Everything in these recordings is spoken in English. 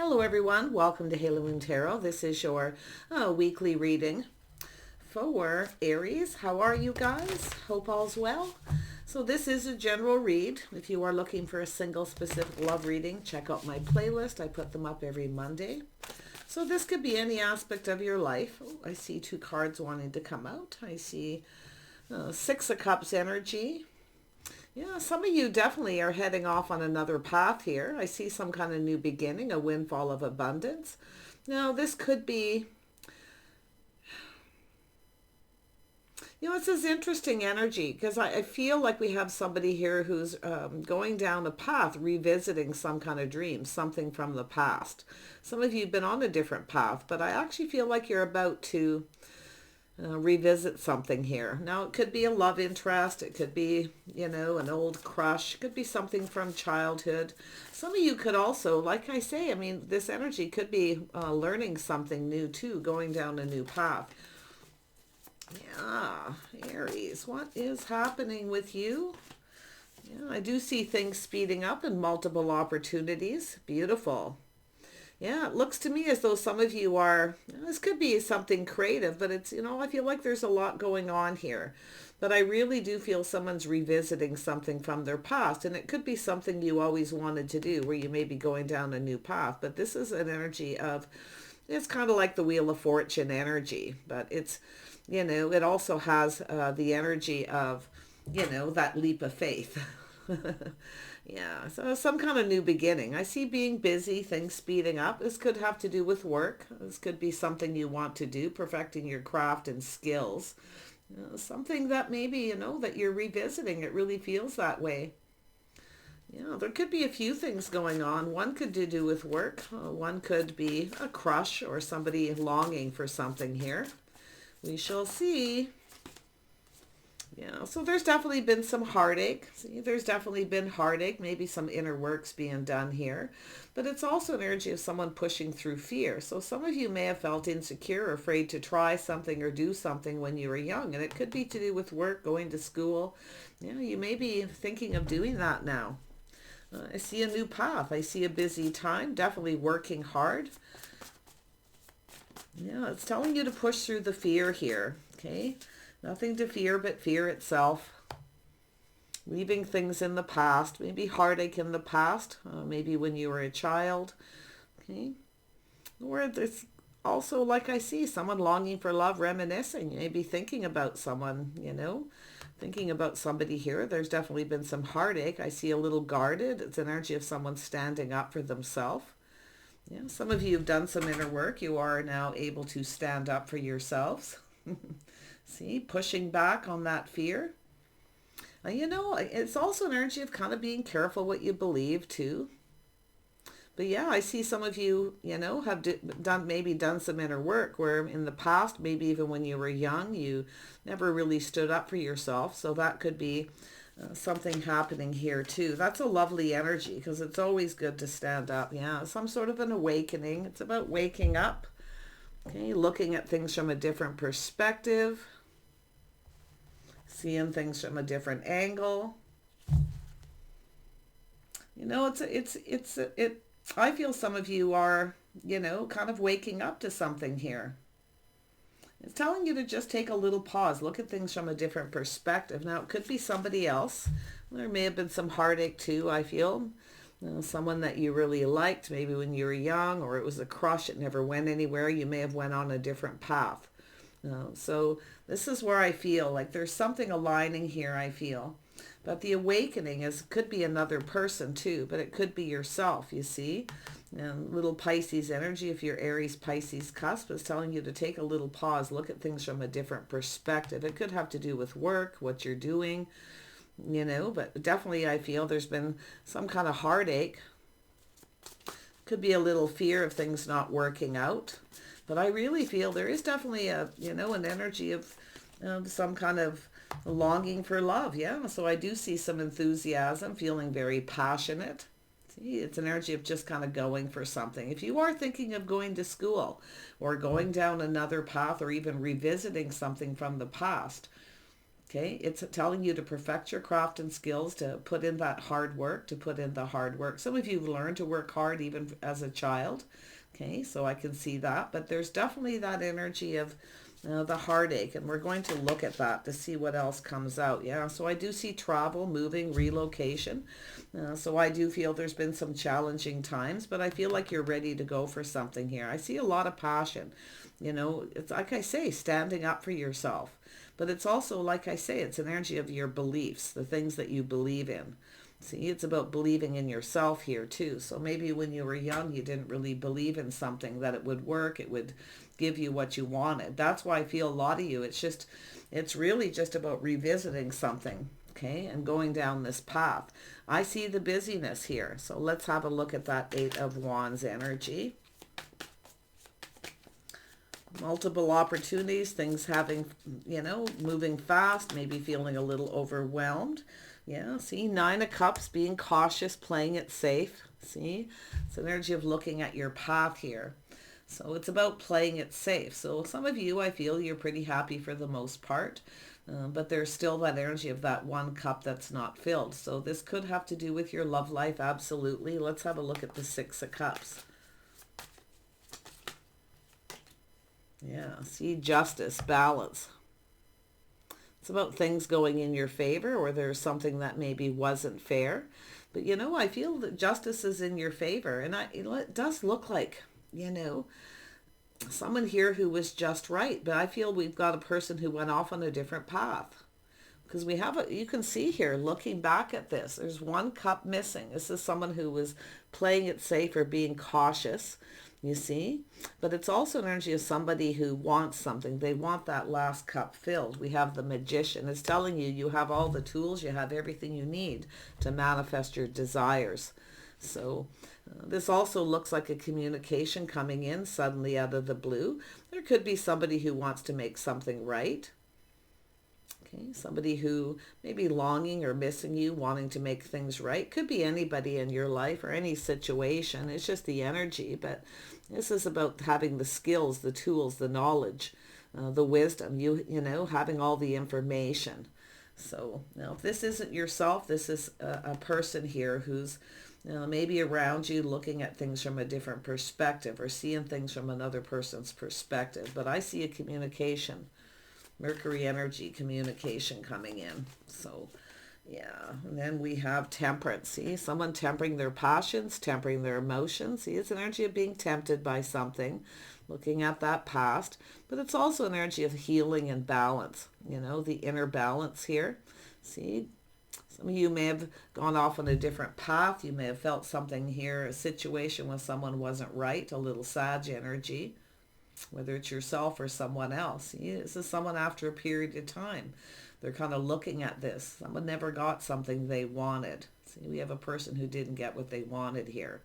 Hello everyone, welcome to Halo Moon Tarot. This is your weekly reading for Aries. How are you guys? Hope all's well. So this is a general read. If you are looking for a single specific love reading, check out my playlist. I put them up every Monday. So this could be any aspect of your life. Oh, I see two cards wanting to come out. I see Six of Cups energy. Yeah, some of you definitely are heading off on another path here. I see some kind of new beginning, a windfall of abundance. Now, this could be, it's this interesting energy because I feel like we have somebody here who's going down a path, revisiting some kind of dream, something from the past. Some of you have been on a different path, but I actually feel like you're about to revisit something here. Now, it could be a love interest. It could be, an old crush. It could be something from childhood. Some of you could also, like I say, this energy could be learning something new too, going down a new path. Yeah, Aries, what is happening with you? Yeah, I do see things speeding up and multiple opportunities. Beautiful. Yeah, it looks to me as though some of you are, this could be something creative, but it's, I feel like there's a lot going on here. But I really do feel someone's revisiting something from their past, and it could be something you always wanted to do, where you may be going down a new path. But this is an energy of, it's kind of like the Wheel of Fortune energy, but it's, it also has the energy of, that leap of faith. Yeah, so some kind of new beginning. I see being busy, things speeding up. This could have to do with work. This could be something you want to do, perfecting your craft and skills. Something that maybe, that you're revisiting. It really feels that way. Yeah, there could be a few things going on. One could do with work. One could be a crush or somebody longing for something here. We shall see. Yeah, so there's definitely been some heartache. See, there's definitely been heartache, maybe some inner works being done here. But it's also an energy of someone pushing through fear. So some of you may have felt insecure or afraid to try something or do something when you were young. And it could be to do with work, going to school. You may be thinking of doing that now. I see a new path. I see a busy time, definitely working hard. Yeah, it's telling you to push through the fear here, okay? Nothing to fear but fear itself. Leaving things in the past, maybe heartache in the past, maybe when you were a child, okay? Or there's also, like I see, someone longing for love, reminiscing, maybe thinking about someone, thinking about somebody here. There's definitely been some heartache. I see a little guarded. It's an energy of someone standing up for themselves. Yeah, some of you have done some inner work. You are now able to stand up for yourselves. See, pushing back on that fear. It's also an energy of kind of being careful what you believe too. But yeah, I see some of you, have done some inner work where in the past, maybe even when you were young, you never really stood up for yourself. So that could be something happening here too. That's a lovely energy because it's always good to stand up. Yeah, some sort of an awakening. It's about waking up. Okay, looking at things from a different perspective. Seeing things from a different angle. I feel some of you are, kind of waking up to something here. It's telling you to just take a little pause, look at things from a different perspective. Now, it could be somebody else. There may have been some heartache too, I feel. Someone that you really liked, maybe when you were young, or it was a crush, it never went anywhere. You may have went on a different path. So this is where I feel like there's something aligning here, I feel. But the awakening could be another person too, but it could be yourself, you see. Little Pisces energy, if you're Aries Pisces cusp, is telling you to take a little pause, look at things from a different perspective. It could have to do with work, what you're doing, but definitely I feel there's been some kind of heartache. Could be a little fear of things not working out. But I really feel there is definitely an energy of some kind of longing for love. Yeah, so I do see some enthusiasm, feeling very passionate. See, it's an energy of just kind of going for something. If you are thinking of going to school or going down another path or even revisiting something from the past, Okay, it's telling you to perfect your craft and skills, to put in that hard work, to put in the hard work. Some of you learned to work hard even as a child. Okay, so I can see that. But there's definitely that energy of the heartache. And we're going to look at that to see what else comes out. Yeah, so I do see travel, moving, relocation. So I do feel there's been some challenging times, but I feel like you're ready to go for something here. I see a lot of passion. You know, it's like I say, standing up for yourself. But it's also, like I say, it's an energy of your beliefs, the things that you believe in. See, it's about believing in yourself here too. So maybe when you were young, you didn't really believe in something, that it would work, it would give you what you wanted. That's why I feel a lot of you, it's really just about revisiting something, okay, and going down this path. I see the busyness here. So let's have a look at that Eight of Wands energy. Multiple opportunities, things having, you know, moving fast, maybe feeling a little overwhelmed. Yeah, see, Nine of Cups, being cautious, playing it safe. See, it's an energy of looking at your path here. So it's about playing it safe. So some of you, I feel you're pretty happy for the most part, but there's still that energy of that one cup that's not filled. So this could have to do with your love life, absolutely. Let's have a look at the Six of Cups. Yeah, see, justice, balance. It's about things going in your favor, or there's something that maybe wasn't fair. But, you know, I feel that justice is in your favor. And it does look like, you know, someone here who was just right. But I feel we've got a person who went off on a different path. Because we have you can see here, looking back at this, there's one cup missing. This is someone who was playing it safe or being cautious. You see? But it's also an energy of somebody who wants something. They want that last cup filled. We have the Magician. It's telling you, you have all the tools, you have everything you need to manifest your desires. So this also looks like a communication coming in suddenly out of the blue. There could be somebody who wants to make something right. Okay, somebody who may be longing or missing you, wanting to make things right. Could be anybody in your life or any situation. It's just the energy. But this is about having the skills, the tools, the knowledge, the wisdom, you know, having all the information. So now if this isn't yourself, this is a person here who's maybe around you, looking at things from a different perspective or seeing things from another person's perspective. But I see a communication. Mercury energy, communication coming in. So yeah, and then we have temperance. See, someone tempering their passions, tempering their emotions. See, it's an energy of being tempted by something, looking at that past. But it's also an energy of healing and balance, you know, the inner balance here. See, some of you may have gone off on a different path. You may have felt something here, a situation with someone wasn't right, a little Sag energy. Whether it's yourself or someone else. This is someone after a period of time. They're kind of looking at this. Someone never got something they wanted. See, we have a person who didn't get what they wanted here.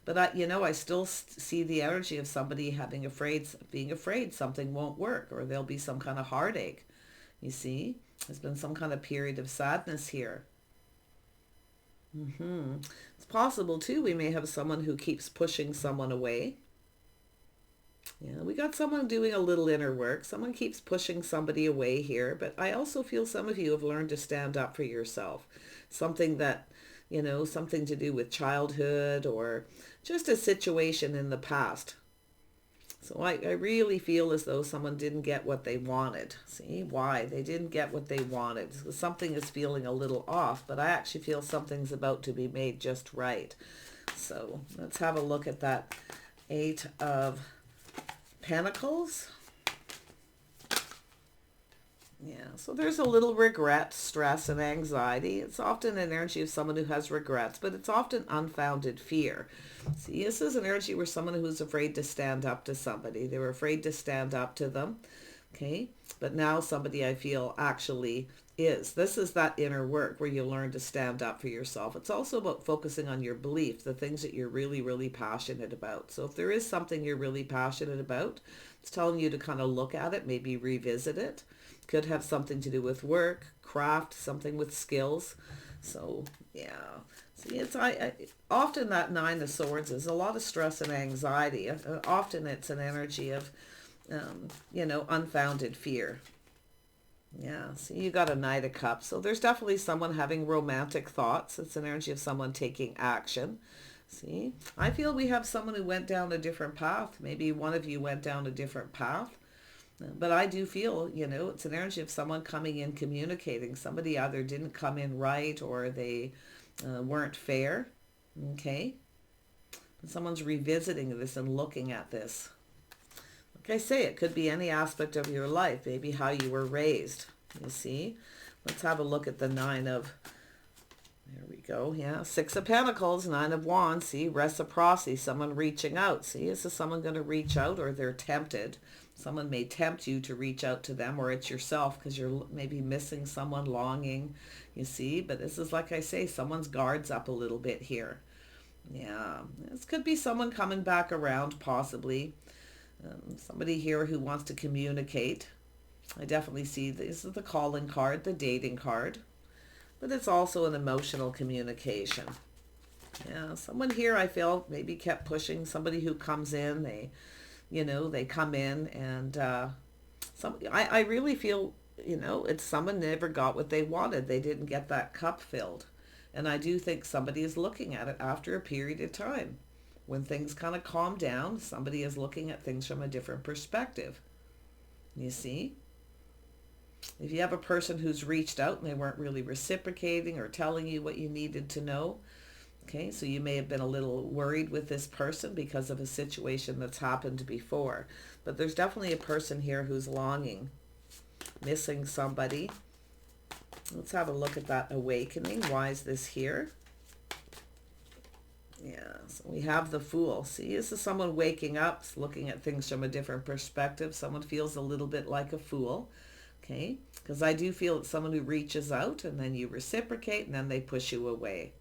But I still see the energy of somebody being afraid something won't work, or there'll be some kind of heartache. You see, there's been some kind of period of sadness here. It's possible too, we may have someone who keeps pushing someone away. Yeah, we got someone doing a little inner work. Someone keeps pushing somebody away here. But I also feel some of you have learned to stand up for yourself. Something that, you know, something to do with childhood or just a situation in the past. So I really feel as though someone didn't get what they wanted. See, why? They didn't get what they wanted. So something is feeling a little off, but I actually feel something's about to be made just right. So let's have a look at that Eight of Pentacles. Yeah, so there's a little regret, stress, and anxiety. It's often an energy of someone who has regrets, but it's often unfounded fear. See, this is an energy where someone who's afraid to stand up to somebody. They were afraid to stand up to them. Okay, but now somebody I feel actually is. This is that inner work where you learn to stand up for yourself. It's also about focusing on your belief, the things that you're really, really passionate about. So if there is something you're really passionate about, it's telling you to kind of look at it, maybe revisit it. Could have something to do with work, craft, something with skills. So yeah, see, it's often that Nine of Swords is a lot of stress and anxiety. Often it's an energy of unfounded fear. Yeah, so you got a Knight of Cups. So there's definitely someone having romantic thoughts. It's an energy of someone taking action. See, I feel we have someone who went down a different path. Maybe one of you went down a different path. But I do feel, it's an energy of someone coming in communicating. Somebody either didn't come in right or they weren't fair. Okay? Someone's revisiting this and looking at this. Like I say, it could be any aspect of your life, maybe how you were raised. You see? Let's have a look at the there we go. Yeah. 6 of Pentacles, 9 of Wands. See, reciprocity, someone reaching out. See, is this someone going to reach out or they're tempted? Someone may tempt you to reach out to them, or it's yourself because you're maybe missing someone, longing, you see. But this is, like I say, someone's guards up a little bit here. Yeah, this could be someone coming back around, possibly. Somebody here who wants to communicate. I definitely see this is the calling card, the dating card. But it's also an emotional communication. Yeah, someone here I feel maybe kept pushing. Somebody who comes in, they come in and I really feel, it's someone never got what they wanted. They didn't get that cup filled. And I do think somebody is looking at it after a period of time. When things kind of calm down, somebody is looking at things from a different perspective. You see? If you have a person who's reached out and they weren't really reciprocating or telling you what you needed to know, okay, so you may have been a little worried with this person because of a situation that's happened before. But there's definitely a person here who's longing, missing somebody. Let's have a look at that awakening. Why is this here? Yeah, so we have the Fool. See, this is someone waking up, looking at things from a different perspective. Someone feels a little bit like a fool. Okay, because I do feel it's someone who reaches out and then you reciprocate and then they push you away.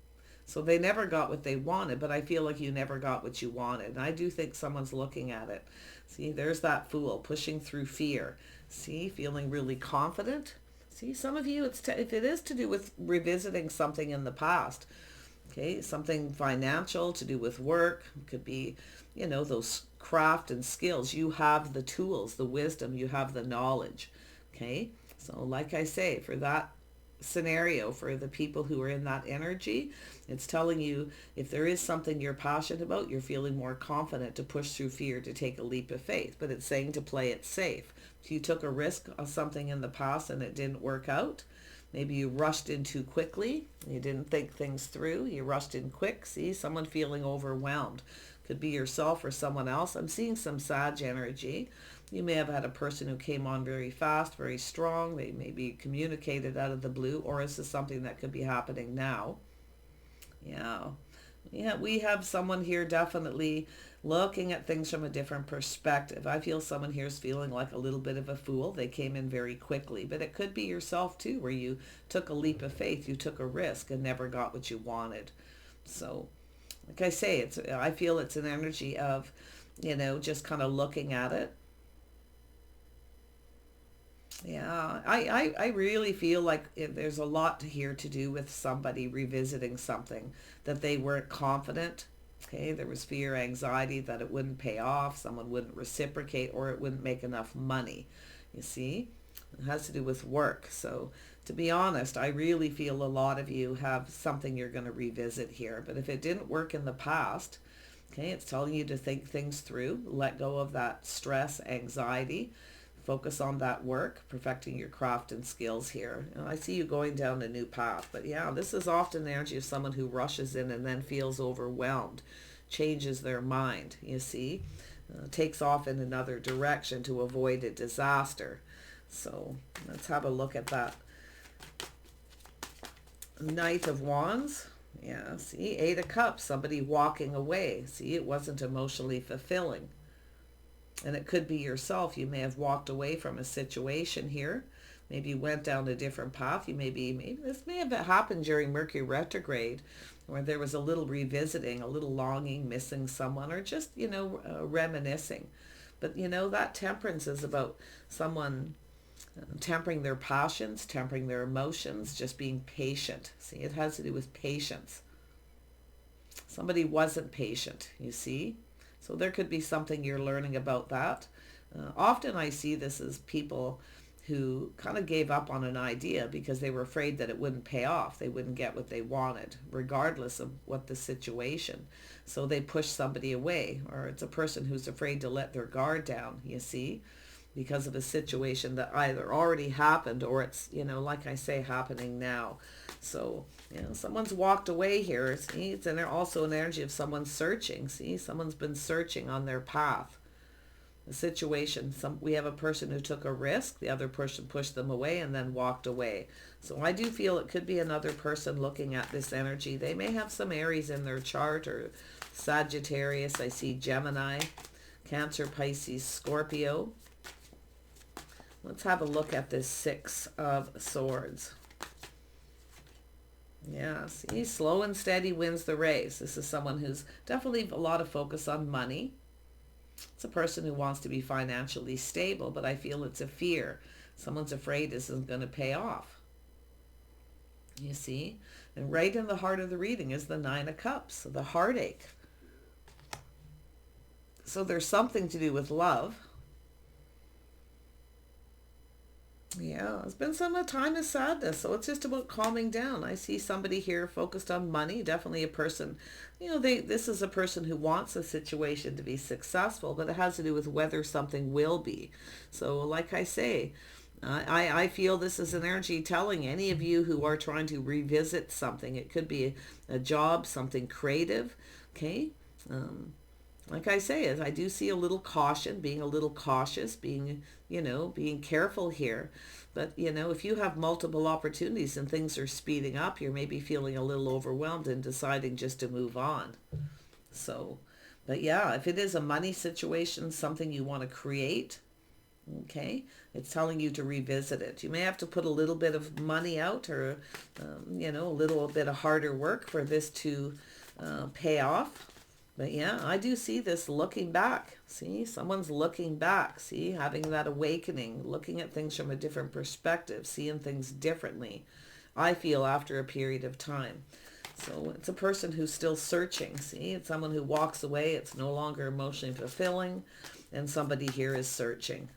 So they never got what they wanted, but I feel like you never got what you wanted. And I do think someone's looking at it. See, there's that Fool pushing through fear. See, feeling really confident. See, some of you, if it is to do with revisiting something in the past, okay, something financial to do with work, it could be, those craft and skills. You have the tools, the wisdom, you have the knowledge. Okay, so like I say, for that scenario, for the people who are in that energy, it's telling you if there is something you're passionate about, you're feeling more confident to push through fear, to take a leap of faith. But it's saying to play it safe. If you took a risk on something in the past and it didn't work out, maybe you rushed in too quickly, you didn't think things through, you rushed in quick. See, someone feeling overwhelmed. Could be yourself or someone else. I'm seeing some Sag energy. You may have had a person who came on very fast, very strong. They maybe communicated out of the blue, or is this something that could be happening now? Yeah. Yeah, we have someone here definitely looking at things from a different perspective. I feel someone here is feeling like a little bit of a fool. They came in very quickly, but it could be yourself too, where you took a leap of faith, you took a risk and never got what you wanted. So, like I say, I feel it's an energy of, just kind of looking at it. Yeah, I really feel like there's a lot here to do with somebody revisiting something that they weren't confident. Okay, there was fear, anxiety that it wouldn't pay off, someone wouldn't reciprocate, or it wouldn't make enough money. You see, it has to do with work. So to be honest, I really feel a lot of you have something you're going to revisit here. But if it didn't work in the past, okay, it's telling you to think things through, let go of that stress, anxiety. Focus on that work, perfecting your craft and skills here. And I see you going down a new path. But yeah, this is often the energy of someone who rushes in and then feels overwhelmed, changes their mind, you see, takes off in another direction to avoid a disaster. So let's have a look at that Knight of Wands. Yeah, see, 8 of Cups, somebody walking away. See, it wasn't emotionally fulfilling. And it could be yourself. You may have walked away from a situation here. Maybe you went down a different path. Maybe this may have happened during Mercury retrograde, where there was a little revisiting, a little longing, missing someone, or just, reminiscing. But, that temperance is about someone tempering their passions, tempering their emotions, just being patient. See, it has to do with patience. Somebody wasn't patient, you see. So there could be something you're learning about that. Often I see this as people who kind of gave up on an idea because they were afraid that it wouldn't pay off. They wouldn't get what they wanted, regardless of what the situation. So they push somebody away, or it's a person who's afraid to let their guard down, you see, because of a situation that either already happened or it's, like I say, happening now. So, someone's walked away here. See, it's also an energy of someone searching. See, someone's been searching on their path. The situation, we have a person who took a risk, the other person pushed them away and then walked away. So I do feel it could be another person looking at this energy. They may have some Aries in their chart, or Sagittarius. I see Gemini, Cancer, Pisces, Scorpio. Let's have a look at this Six of Swords. Yeah, see, slow and steady wins the race. This is someone who's definitely a lot of focus on money. It's a person who wants to be financially stable, but I feel it's a fear. Someone's afraid this isn't going to pay off. You see? And right in the heart of the reading is the Nine of Cups, the heartache. So there's something to do with love. Yeah, it's been some time of sadness, so it's just about calming down. I see somebody here focused on money, definitely a person, this is a person who wants a situation to be successful, but it has to do with whether something will be. So like I say, I feel this is an energy telling any of you who are trying to revisit something. It could be a job, something creative, okay? Like I say, I do see a little caution, being a little cautious, being careful here. But, if you have multiple opportunities and things are speeding up, you're maybe feeling a little overwhelmed and deciding just to move on. So, but yeah, if it is a money situation, something you want to create, okay, it's telling you to revisit it. You may have to put a little bit of money out, or, a little bit of harder work for this to pay off. But yeah, I do see this looking back. See, someone's looking back. See, having that awakening, looking at things from a different perspective, seeing things differently, I feel, after a period of time. So it's a person who's still searching. See, it's someone who walks away. It's no longer emotionally fulfilling. And somebody here is searching.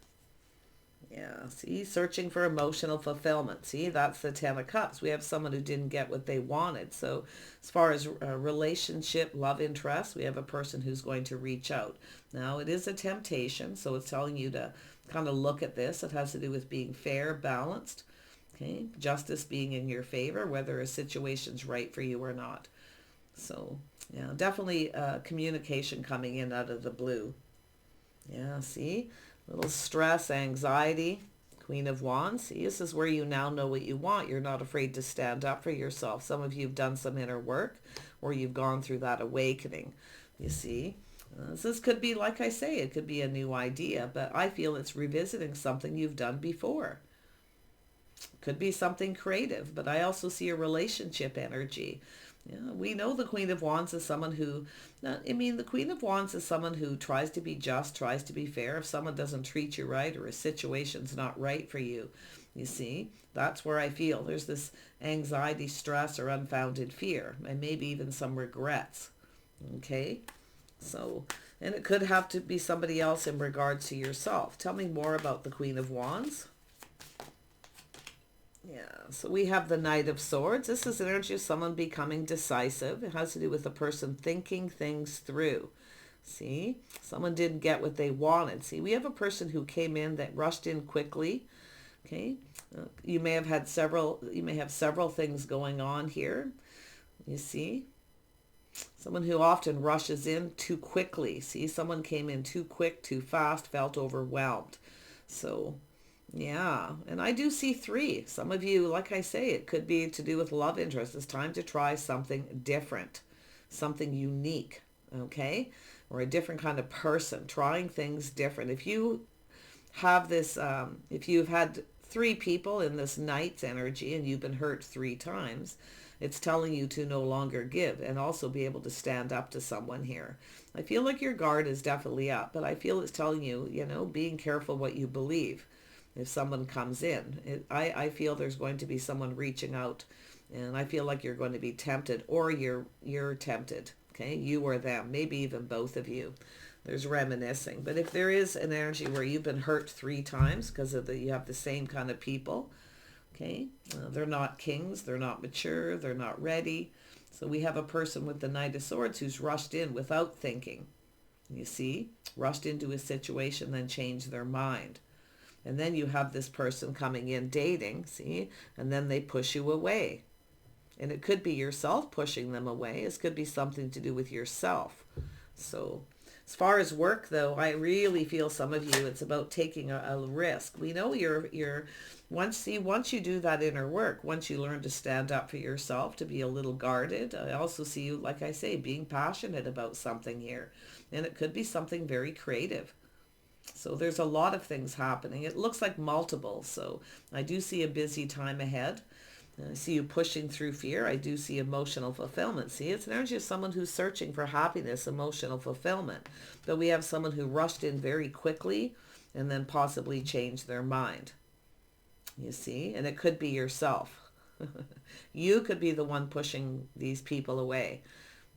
Yeah, see, searching for emotional fulfillment. See, that's the Ten of Cups. We have someone who didn't get what they wanted. So as far as relationship, love interest, we have a person who's going to reach out. Now, it is a temptation, so it's telling you to kind of look at this. It has to do with being fair, balanced, okay? Justice being in your favor, whether a situation's right for you or not. So, yeah, definitely communication coming in out of the blue. Yeah, see? Little stress, anxiety, Queen of Wands. See, this is where you now know what you want. You're not afraid to stand up for yourself. Some of you have done some inner work, or you've gone through that awakening. You see, this could be, like I say, it could be a new idea, but I feel it's revisiting something you've done before. Could be something creative, but I also see a relationship energy. Yeah, we know the Queen of Wands is someone who, the Queen of Wands is someone who tries to be just, tries to be fair. If someone doesn't treat you right, or a situation's not right for you, you see, that's where I feel there's this anxiety, stress, or unfounded fear, and maybe even some regrets. Okay, so, and it could have to be somebody else in regards to yourself. Tell me more about the Queen of Wands. Yeah, so we have the Knight of Swords. This is an energy of someone becoming decisive. It has to do with the person thinking things through. See, someone didn't get what they wanted. See, we have a person who came in that rushed in quickly. Okay, you may have several things going on here. You see, someone who often rushes in too quickly. See, someone came in too quick, too fast, felt overwhelmed. So, yeah, and I do see 3. Some of you, like I say, it could be to do with love interest. It's time to try something different, something unique, okay? Or a different kind of person, trying things different. If you have this, if you've had 3 people in this Knight's energy and you've been hurt 3 times, it's telling you to no longer give, and also be able to stand up to someone here. I feel like your guard is definitely up, but I feel it's telling you, being careful what you believe. If someone comes in, I feel there's going to be someone reaching out, and I feel like you're going to be tempted, or you're tempted. Okay, you or them, maybe even both of you. There's reminiscing. But if there is an energy where you've been hurt 3 times because of you have the same kind of people, okay, they're not kings, they're not mature, they're not ready. So we have a person with the Knight of Swords who's rushed in without thinking. You see, rushed into a situation, then changed their mind. And then you have this person coming in dating, see, and then they push you away. And it could be yourself pushing them away. It could be something to do with yourself. So as far as work, though, I really feel some of you, it's about taking a risk. We know once you do that inner work, once you learn to stand up for yourself, to be a little guarded, I also see you, like I say, being passionate about something here. And it could be something very creative. So there's a lot of things happening. It looks like multiple. So I do see a busy time ahead. I see you pushing through fear. I do see emotional fulfillment. See, it's an energy of someone who's searching for happiness, emotional fulfillment. But we have someone who rushed in very quickly and then possibly changed their mind. You see? And it could be yourself. You could be the one pushing these people away.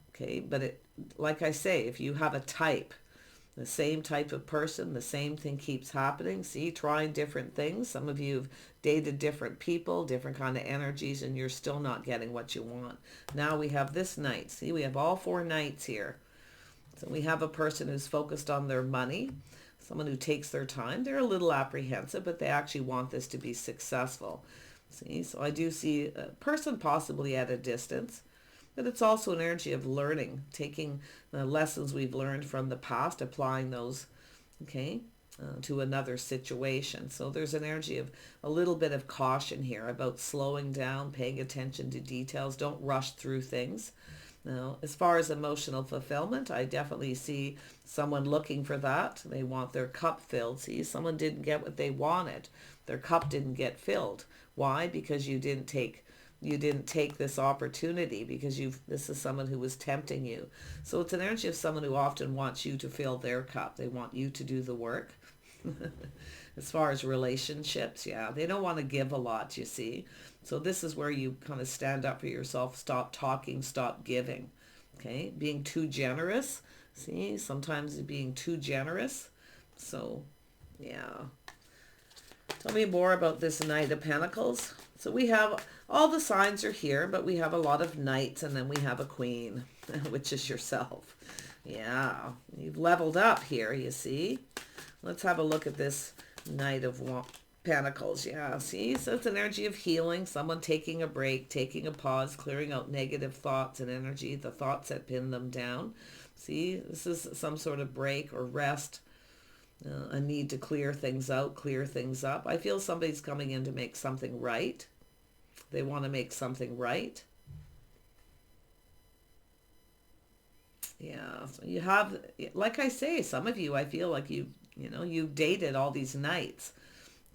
Okay? But like I say, if you have a type, the same type of person, the same thing keeps happening. See, trying different things. Some of you have dated different people, different kind of energies, and you're still not getting what you want. Now we have this Knight. See, we have all 4 Knights here. So we have a person who's focused on their money, someone who takes their time. They're a little apprehensive, but they actually want this to be successful. See, so I do see a person possibly at a distance. But it's also an energy of learning, taking the lessons we've learned from the past, applying those, okay, to another situation. So there's an energy of a little bit of caution here about slowing down, paying attention to details. Don't rush through things. Now, as far as emotional fulfillment, I definitely see someone looking for that. They want their cup filled. See, someone didn't get what they wanted. Their cup didn't get filled. Why? Because you didn't take this opportunity, because this is someone who was tempting you. So it's an energy of someone who often wants you to fill their cup. They want you to do the work. As far as relationships, yeah, they don't want to give a lot, you see. So this is where you kind of stand up for yourself, stop talking, stop giving. Okay, being too generous. See, sometimes being too generous. So, yeah. Tell me more about this Knight of Pentacles. So we have, all the signs are here, but we have a lot of Knights, and then we have a Queen, which is yourself. Yeah, you've leveled up here, you see. Let's have a look at this Knight of Pentacles. Yeah, see, so it's an energy of healing, someone taking a break, taking a pause, clearing out negative thoughts and energy, the thoughts that pin them down. See, this is some sort of break or rest. A need to clear things out, clear things up. I feel somebody's coming in to make something right. They want to make something right. Yeah, so you have, like I say, some of you, I feel like you've dated all these Knights.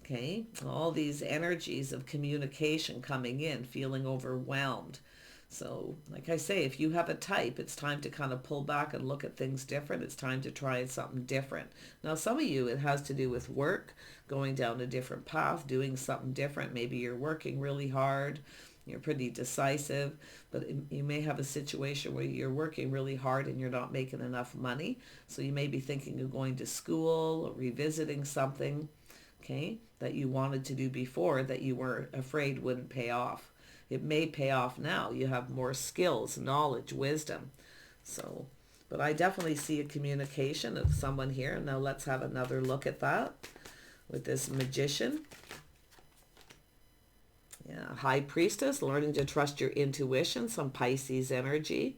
Okay, all these energies of communication coming in, feeling overwhelmed. So, like I say, if you have a type, it's time to kind of pull back and look at things different. It's time to try something different. Now, some of you, it has to do with work, going down a different path, doing something different. Maybe you're working really hard. You're pretty decisive, but you may have a situation where you're working really hard and you're not making enough money. So you may be thinking of going to school or revisiting something, okay, that you wanted to do before that you were afraid wouldn't pay off. It may pay off now. You have more skills, knowledge, wisdom. So, but I definitely see a communication of someone here. Now let's have another look at that with this Magician. Yeah, High Priestess, learning to trust your intuition, some Pisces energy.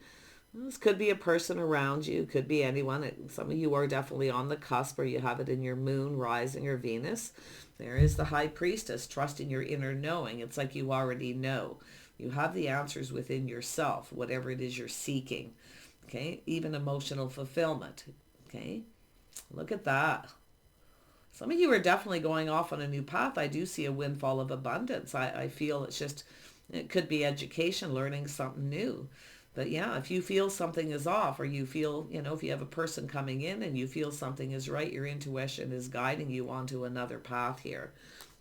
This could be a person around you, could be anyone. Some of you are definitely on the cusp, or you have it in your moon, rising, or Venus. There is the High Priestess, trusting your inner knowing. It's like you already know. You have the answers within yourself, whatever it is you're seeking. Okay, even emotional fulfillment. Okay, look at that. Some of you are definitely going off on a new path. I do see a windfall of abundance. I feel it could be education, learning something new. But yeah, if you feel something is off, or you feel, if you have a person coming in and you feel something is right, your intuition is guiding you onto another path here.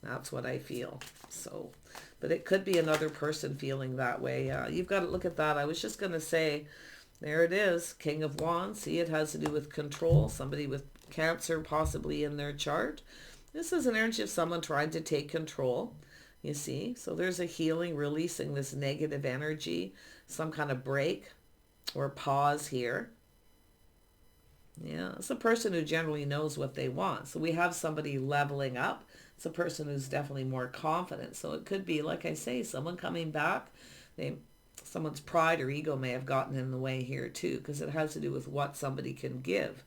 That's what I feel. So, but it could be another person feeling that way. You've got to look at that. I was just going to say, There it is, King of Wands. See, it has to do with control. Somebody with Cancer possibly in their chart. This is an energy of someone trying to take control, you see. So there's a healing, releasing this negative energy, some kind of break or pause here. Yeah, it's a person who generally knows what they want. So we have somebody leveling up. It's a person who's definitely more confident. So it could be, like I say, someone coming back. Someone's pride or ego may have gotten in the way here too, because it has to do with what somebody can give.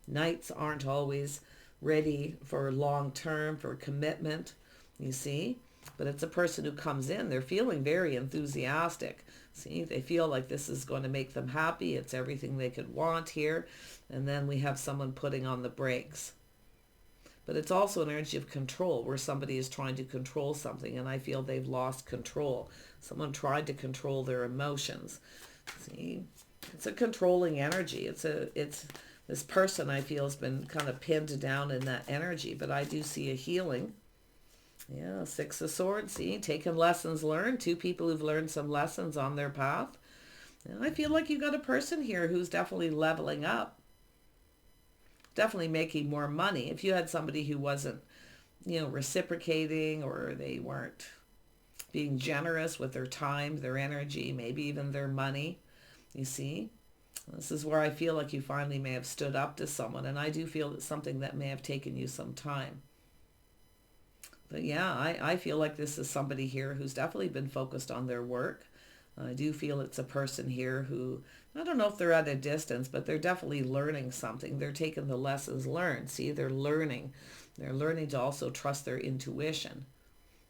Knights aren't always ready for long term, for commitment, you see. But it's a person who comes in, they're feeling very enthusiastic. See, they feel like this is going to make them happy. It's everything they could want here. And then we have someone putting on the brakes. But it's also an energy of control, where somebody is trying to control something, and I feel they've lost control. Someone tried to control their emotions. See, it's a controlling energy. It's this person, I feel, has been kind of pinned down in that energy, but I do see a healing. Yeah, Six of Swords, see, taking lessons learned. Two people who've learned some lessons on their path. And I feel like you got a person here who's definitely leveling up. Definitely making more money. If you had somebody who wasn't, reciprocating, or they weren't being generous with their time, their energy, maybe even their money, you see. This is where I feel like you finally may have stood up to someone, and I do feel it's something that may have taken you some time. But yeah, I feel like this is somebody here who's definitely been focused on their work. I do feel it's a person here who, I don't know if they're at a distance, but they're definitely learning something. They're taking the lessons learned. See, they're learning. They're learning to also trust their intuition.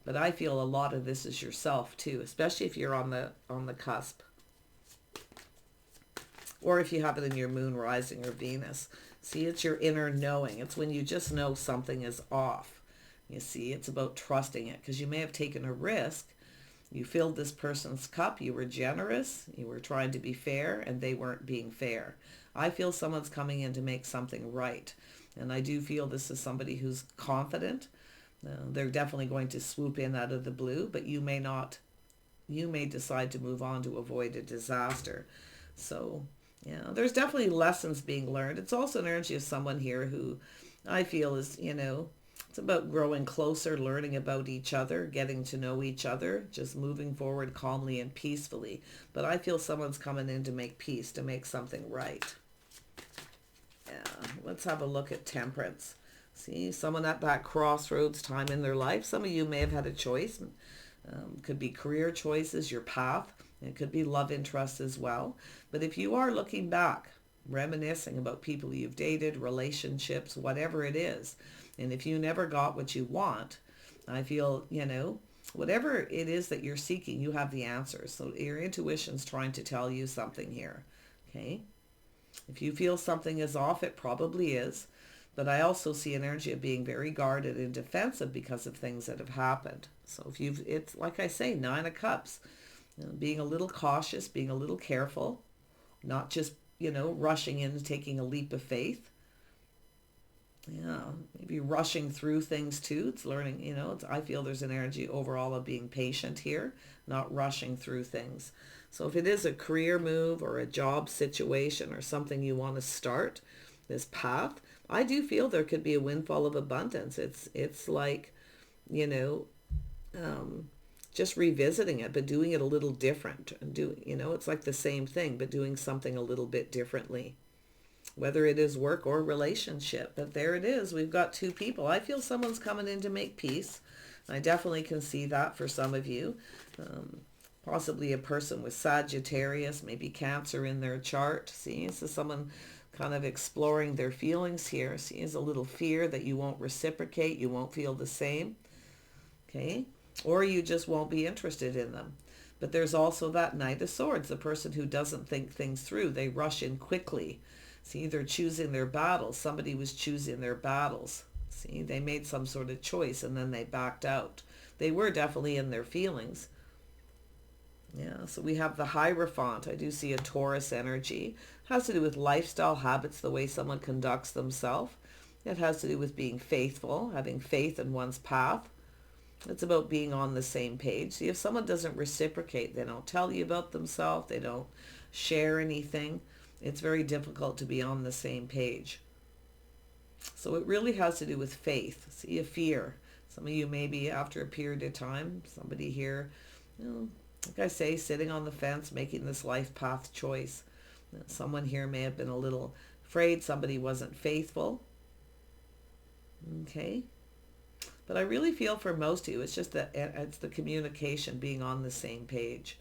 But I feel a lot of this is yourself too, especially if you're on the cusp. Or if you have it in your moon, rising, or Venus. See, it's your inner knowing. It's when you just know something is off. You see, it's about trusting it, because you may have taken a risk. You filled this person's cup. You were generous. You were trying to be fair, and they weren't being fair. I feel someone's coming in to make something right. And I do feel this is somebody who's confident. They're definitely going to swoop in out of the blue, but you may not. You may decide to move on to avoid a disaster. So, yeah, there's definitely lessons being learned. It's also an energy of someone here who I feel is, it's about growing closer, learning about each other, getting to know each other, just moving forward calmly and peacefully. But I feel someone's coming in to make peace, to make something right. Yeah, let's have a look at Temperance. See, someone at that crossroads time in their life. Some of you may have had a choice. Could be career choices, your path. It could be love interests as well. But if you are looking back, reminiscing about people you've dated, relationships, whatever it is, and if you never got what you want, I feel, whatever it is that you're seeking, you have the answers. So your intuition's trying to tell you something here, okay? If you feel something is off, it probably is. But I also see an energy of being very guarded and defensive because of things that have happened. So it's like I say, Nine of Cups. Being a little cautious, being a little careful, not just, rushing in and taking a leap of faith. Yeah, maybe rushing through things too. It's learning, I feel there's an energy overall of being patient here, not rushing through things. So if it is a career move or a job situation or something you want to start, this path, I do feel there could be a windfall of abundance. It's like, just revisiting it, but doing it a little different. It's like the same thing, but doing something a little bit differently, whether it is work or relationship. But there it is. We've got two people. I feel someone's coming in to make peace. I definitely can see that for some of you. Possibly a person with Sagittarius, maybe Cancer in their chart. See, so someone kind of exploring their feelings here. See, there's a little fear that you won't reciprocate, you won't feel the same. Okay? Or you just won't be interested in them. But there's also that Knight of Swords, the person who doesn't think things through. They rush in quickly. See, they're choosing their battles. Somebody was choosing their battles. See, they made some sort of choice and then they backed out. They were definitely in their feelings. Yeah, so we have the Hierophant. I do see a Taurus energy. It has to do with lifestyle habits, the way someone conducts themselves. It has to do with being faithful, having faith in one's path. It's about being on the same page. See, if someone doesn't reciprocate, they don't tell you about themselves, they don't share anything, it's very difficult to be on the same page. So it really has to do with faith. See, a fear. Some of you maybe after a period of time, somebody here, like I say, sitting on the fence, making this life path choice. Someone here may have been a little afraid somebody wasn't faithful. Okay. But I really feel for most of you, it's just that it's the communication, being on the same page.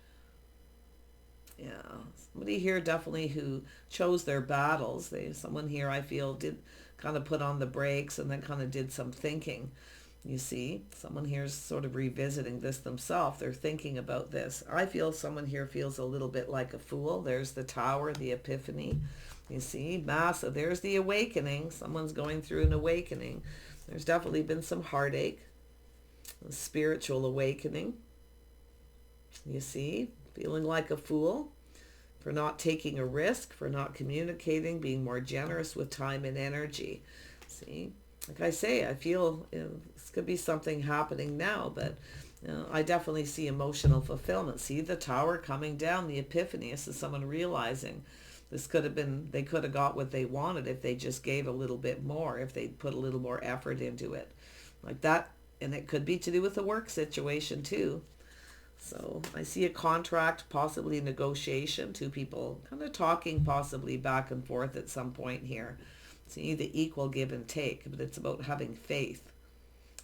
Yeah, somebody here definitely who chose their battles. Someone here I feel did kind of put on the brakes and then kind of did some thinking. You see, someone here's sort of revisiting this themselves. They're thinking about this. I feel someone here feels a little bit like a fool. There's the Tower, the Epiphany. You see, massive. There's the awakening. Someone's going through an awakening. There's definitely been some heartache, a spiritual awakening. You see, feeling like a fool for not taking a risk, for not communicating, being more generous with time and energy. See, like I say, I feel this could be something happening now, but I definitely see emotional fulfillment. See the Tower coming down, the Epiphany. This is someone realizing this could have been, they could have got what they wanted if they just gave a little bit more, if they put a little more effort into it. Like that, and it could be to do with a work situation too. So I see a contract, possibly negotiation, two people kind of talking possibly back and forth at some point here. See the equal give and take, but it's about having faith.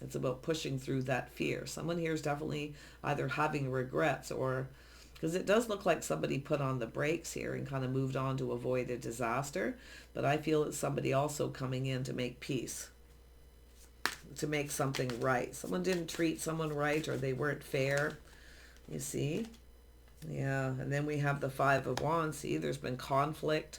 It's about pushing through that fear. Someone here is definitely either having regrets or, because it does look like somebody put on the brakes here and kind of moved on to avoid a disaster. But I feel it's somebody also coming in to make peace, to make something right. Someone didn't treat someone right, or they weren't fair. You see? Yeah, and then we have the Five of Wands. See, there's been conflict,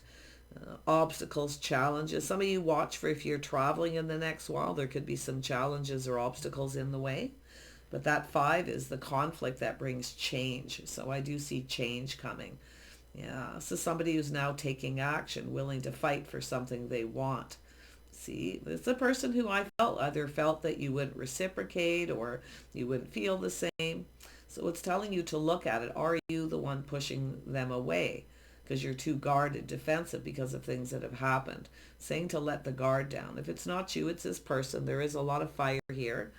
obstacles, challenges. Some of you watch for if you're traveling in the next while, there could be some challenges or obstacles in the way. But that 5 is the conflict that brings change. So I do see change coming. Yeah, so somebody who's now taking action, willing to fight for something they want. See, it's a person who I felt either felt that you wouldn't reciprocate or you wouldn't feel the same. So it's telling you to look at it. Are you the one pushing them away? Because you're too guarded, defensive because of things that have happened. Saying to let the guard down. If it's not you, it's this person. There is a lot of fire here.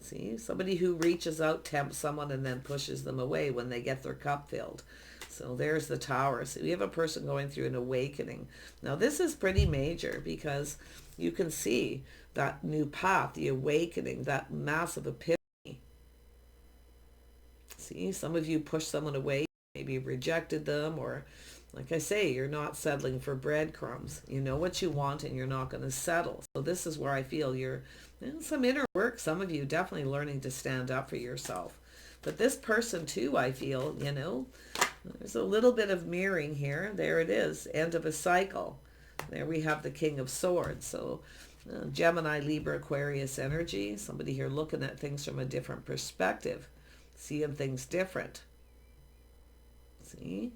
See, somebody who reaches out, tempts someone, and then pushes them away when they get their cup filled. So there's the Tower. So we have a person going through an awakening. Now this is pretty major because you can see that new path, the awakening, that massive epiphany. See, some of you push someone away, maybe rejected them, or like I say, you're not settling for breadcrumbs. You know what you want and you're not going to settle. So this is where I feel you're some inner work. Some of you definitely learning to stand up for yourself. But this person too, I feel, there's a little bit of mirroring here. There it is, end of a cycle. There we have the King of Swords. So Gemini, Libra, Aquarius energy. Somebody here looking at things from a different perspective. Seeing things different. See?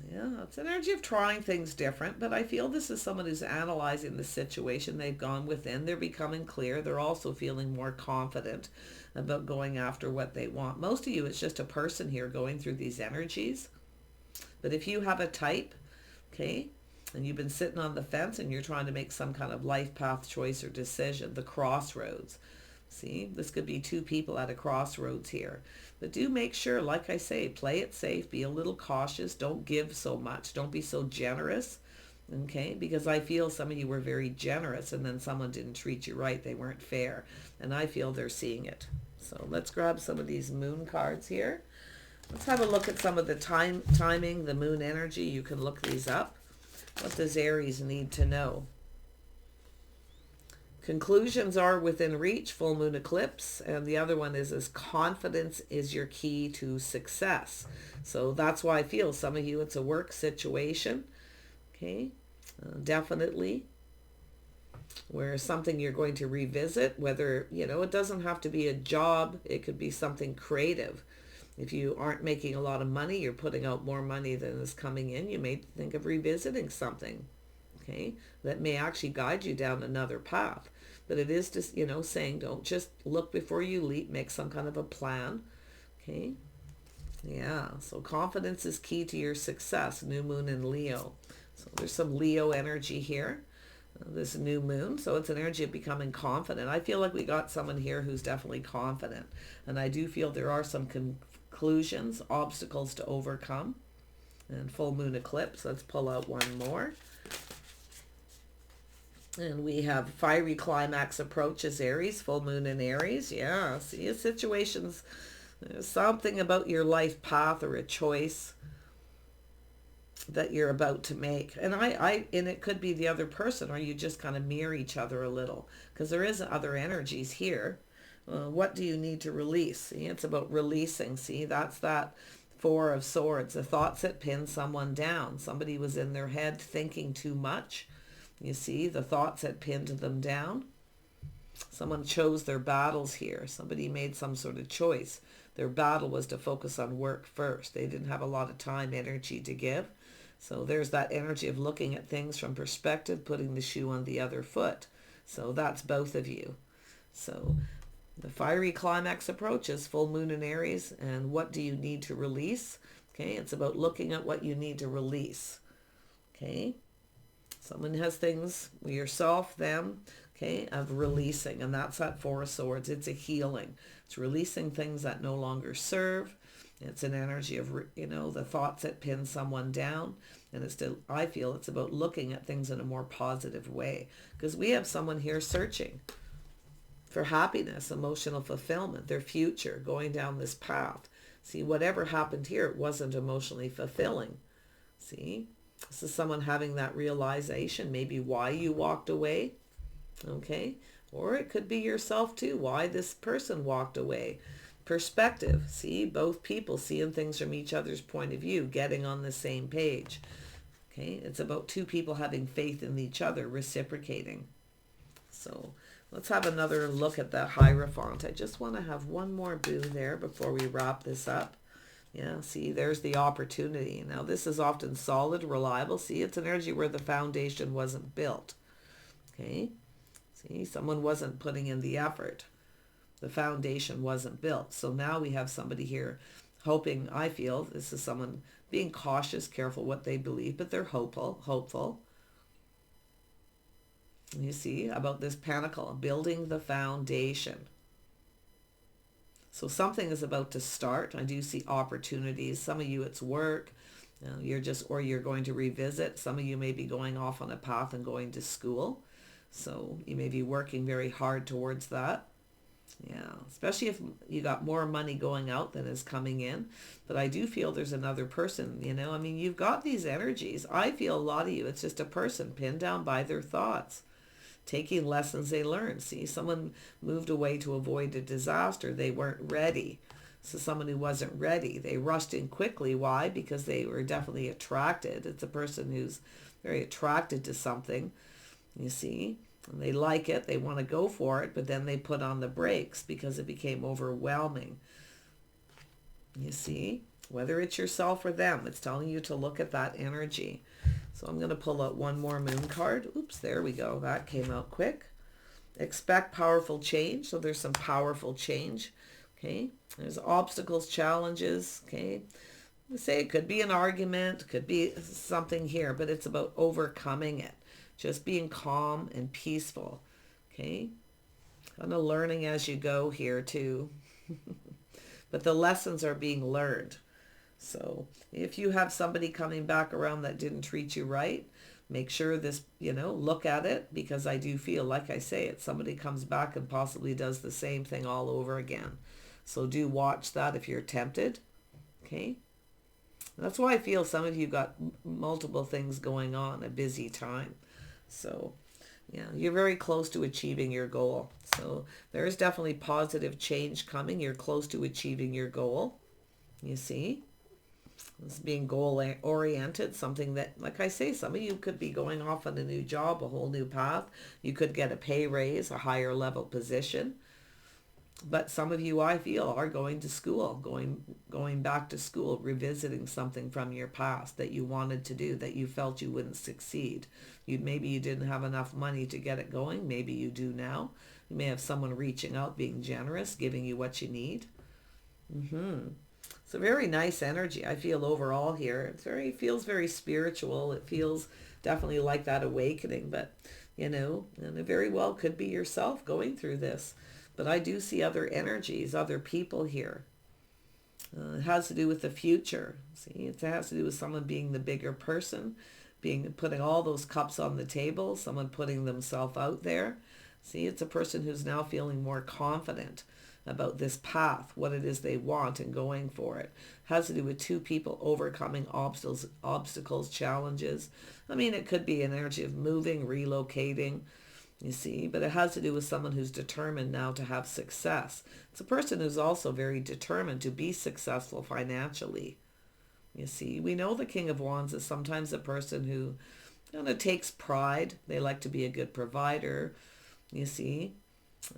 Yeah, it's an energy of trying things different, but I feel this is someone who's analyzing the situation. They've gone within. They're becoming clear. They're also feeling more confident about going after what they want. Most of you, it's just a person here going through these energies. But if you have a type, okay, and you've been sitting on the fence and you're trying to make some kind of life path choice or decision, the crossroads. See, this could be two people at a crossroads here. But do make sure, like I say, play it safe, be a little cautious, don't give so much, don't be so generous, okay? Because I feel some of you were very generous and then someone didn't treat you right, they weren't fair, and I feel they're seeing it. So let's grab some of these moon cards here. Let's have a look at some of the timing, the moon energy. You can look these up. What does Aries need to know? Conclusions are within reach, full moon eclipse, and the other one is confidence is your key to success. So that's why I feel some of you, it's a work situation, okay, definitely, where something you're going to revisit, whether, it doesn't have to be a job, it could be something creative. If you aren't making a lot of money, you're putting out more money than is coming in, you may think of revisiting something, okay, that may actually guide you down another path. But it is just, saying don't just look before you leap, make some kind of a plan, okay? Yeah, so confidence is key to your success. New moon in Leo. So there's some Leo energy here. This new moon. So it's an energy of becoming confident. I feel like we got someone here who's definitely confident. And I do feel there are some conclusions, obstacles to overcome. And full moon eclipse. Let's pull out one more. And we have fiery climax approaches Aries, full moon in Aries. Yeah, see, situations, there's something about your life path or a choice that you're about to make. And and it could be the other person, or you just kind of mirror each other a little, because there is other energies here. What do you need to release? See, it's about releasing. See, that's that Four of Swords, the thoughts that pin someone down. Somebody was in their head thinking too much. You see, the thoughts that pinned them down. Someone chose their battles here. Somebody made some sort of choice. Their battle was to focus on work first. They didn't have a lot of time, energy to give. So there's that energy of looking at things from perspective, putting the shoe on the other foot. So that's both of you. So the fiery climax approaches, full moon in Aries. And what do you need to release? Okay, it's about looking at what you need to release. Okay. Someone has things, yourself, them, okay, of releasing. And that's that Four of Swords. It's a healing. It's releasing things that no longer serve. It's an energy of, the thoughts that pin someone down. And it's still, I feel it's about looking at things in a more positive way. Because we have someone here searching for happiness, emotional fulfillment, their future, going down this path. See, whatever happened here, it wasn't emotionally fulfilling. See? This is someone having that realization, maybe why you walked away, okay? Or it could be yourself too, why this person walked away. Perspective, see, both people seeing things from each other's point of view, getting on the same page, okay? It's about two people having faith in each other, reciprocating. So let's have another look at the Hierophant. I just want to have one more boo there before we wrap this up. Yeah, see, there's the opportunity. Now, this is often solid, reliable. See, it's an energy where the foundation wasn't built. Okay? See, someone wasn't putting in the effort. The foundation wasn't built. So now we have somebody here hoping, I feel, this is someone being cautious, careful what they believe, but they're hopeful. You see, about this pentacle, building the foundation. So something is about to start. I do see opportunities. Some of you, it's work. You're going to revisit. Some of you may be going off on a path and going to school. So you may be working very hard towards that. Yeah, especially if you got more money going out than is coming in. But I do feel there's another person, you've got these energies. I feel a lot of you, it's just a person pinned down by their thoughts, taking lessons they learned. See, someone moved away to avoid a disaster. They weren't ready. So someone who wasn't ready, they rushed in quickly. Why? Because they were definitely attracted. It's a person who's very attracted to something, you see. And they like it. They want to go for it, but then they put on the brakes because it became overwhelming. You see, whether it's yourself or them, it's telling you to look at that energy. So I'm going to pull out one more moon card. Oops, there we go. That came out quick. Expect powerful change. So there's some powerful change. Okay. There's obstacles, challenges. Okay. Say it could be an argument, could be something here, but it's about overcoming it. Just being calm and peaceful. Okay. Kind of learning as you go here too. But the lessons are being learned. So if you have somebody coming back around that didn't treat you right, make sure this, look at it, because I do feel, like I say, somebody comes back and possibly does the same thing all over again. So do watch that if you're tempted. Okay. That's why I feel some of you got multiple things going on, a busy time. So yeah, you're very close to achieving your goal. So there is definitely positive change coming. You're close to achieving your goal. You see? It's being goal-oriented, something that, like I say, some of you could be going off on a new job, a whole new path. You could get a pay raise, a higher level position. But some of you, I feel, are going to school, going back to school, revisiting something from your past that you wanted to do, that you felt you wouldn't succeed. Maybe you didn't have enough money to get it going. Maybe you do now. You may have someone reaching out, being generous, giving you what you need. It's a very nice energy I feel overall here. Feels very spiritual. It feels definitely like that awakening, but and it very well could be yourself going through this. But I do see other energies, other people here. It has to do with the future. See, it has to do with someone being the bigger person, putting all those cups on the table, someone putting themselves out there. See, it's a person who's now feeling more confident about this path, what it is they want and going for it. Has to do with two people overcoming obstacles, challenges. I mean, it could be an energy of moving, relocating, you see, but it has to do with someone who's determined now to have success. It's a person who's also very determined to be successful financially. You see, we know the King of Wands is sometimes a person who kind of takes pride. They like to be a good provider. You see,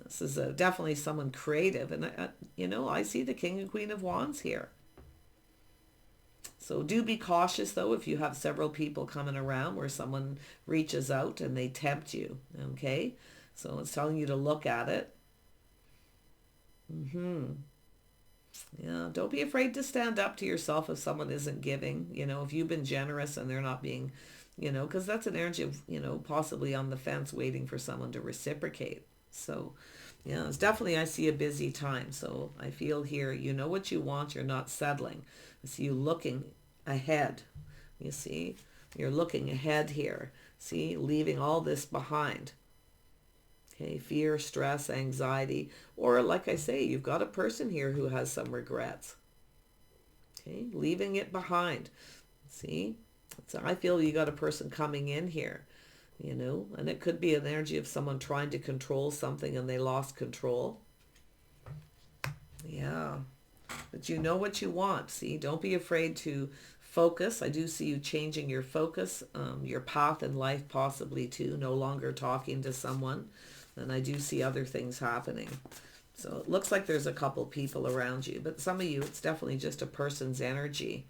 this is definitely someone creative. And, I see the King and Queen of Wands here. So do be cautious, though, if you have several people coming around where someone reaches out and they tempt you, okay? So it's telling you to look at it. Yeah, don't be afraid to stand up to yourself if someone isn't giving. If you've been generous and they're not being, because that's an energy of, possibly on the fence waiting for someone to reciprocate. So, yeah, it's definitely, I see a busy time. So I feel here, you know what you want, you're not settling. I see you looking ahead. You see, you're looking ahead here. See, leaving all this behind. Okay, fear, stress, anxiety, or like I say, you've got a person here who has some regrets. Okay, leaving it behind. See, so I feel you got a person coming in here, and it could be an energy of someone trying to control something and they lost control. Yeah. But you know what you want. See, don't be afraid to focus. I do see you changing your focus, your path in life possibly too, no longer talking to someone. And I do see other things happening. So it looks like there's a couple people around you, but some of you, it's definitely just a person's energy.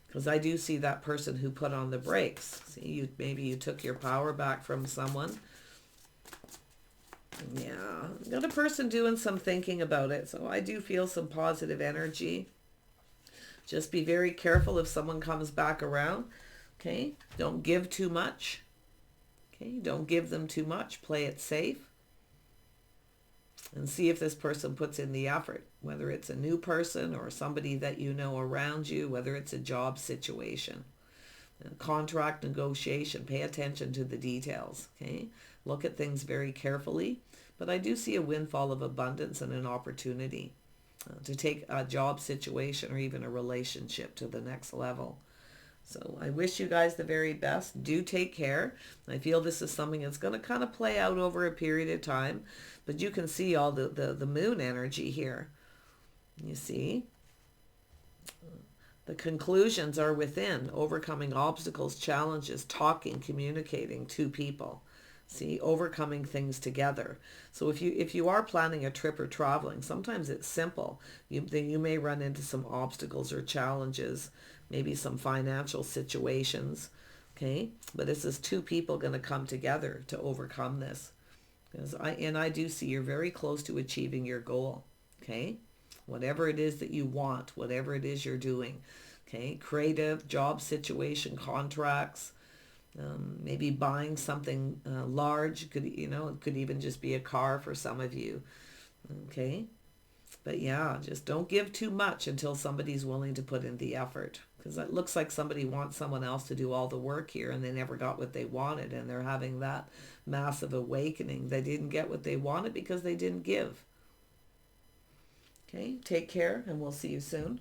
Because I do see that person who put on the brakes. See, maybe you took your power back from someone. Yeah, got a person doing some thinking about it. So I do feel some positive energy. Just be very careful if someone comes back around. Okay, don't give too much. Okay, don't give them too much. Play it safe. And see if this person puts in the effort, whether it's a new person or somebody that you know around you, whether it's a job situation. Contract negotiation, pay attention to the details, okay? Look at things very carefully, but I do see a windfall of abundance and an opportunity to take a job situation or even a relationship to the next level. So I wish you guys the very best. Do take care. I feel this is something that's going to kind of play out over a period of time, but you can see all the moon energy here. You see? The conclusions are within, overcoming obstacles, challenges, talking, communicating to people. See, overcoming things together. So if you are planning a trip or traveling, sometimes it's simple. You may run into some obstacles or challenges, maybe some financial situations, okay? But this is two people going to come together to overcome this. I do see you're very close to achieving your goal, okay? Whatever it is that you want, whatever it is you're doing, okay? Creative, job situation, contracts, maybe buying something large. It could even just be a car for some of you, okay? But yeah, just don't give too much until somebody's willing to put in the effort. Because it looks like somebody wants someone else to do all the work here and they never got what they wanted, and they're having that massive awakening. They didn't get what they wanted because they didn't give. Okay, take care and we'll see you soon.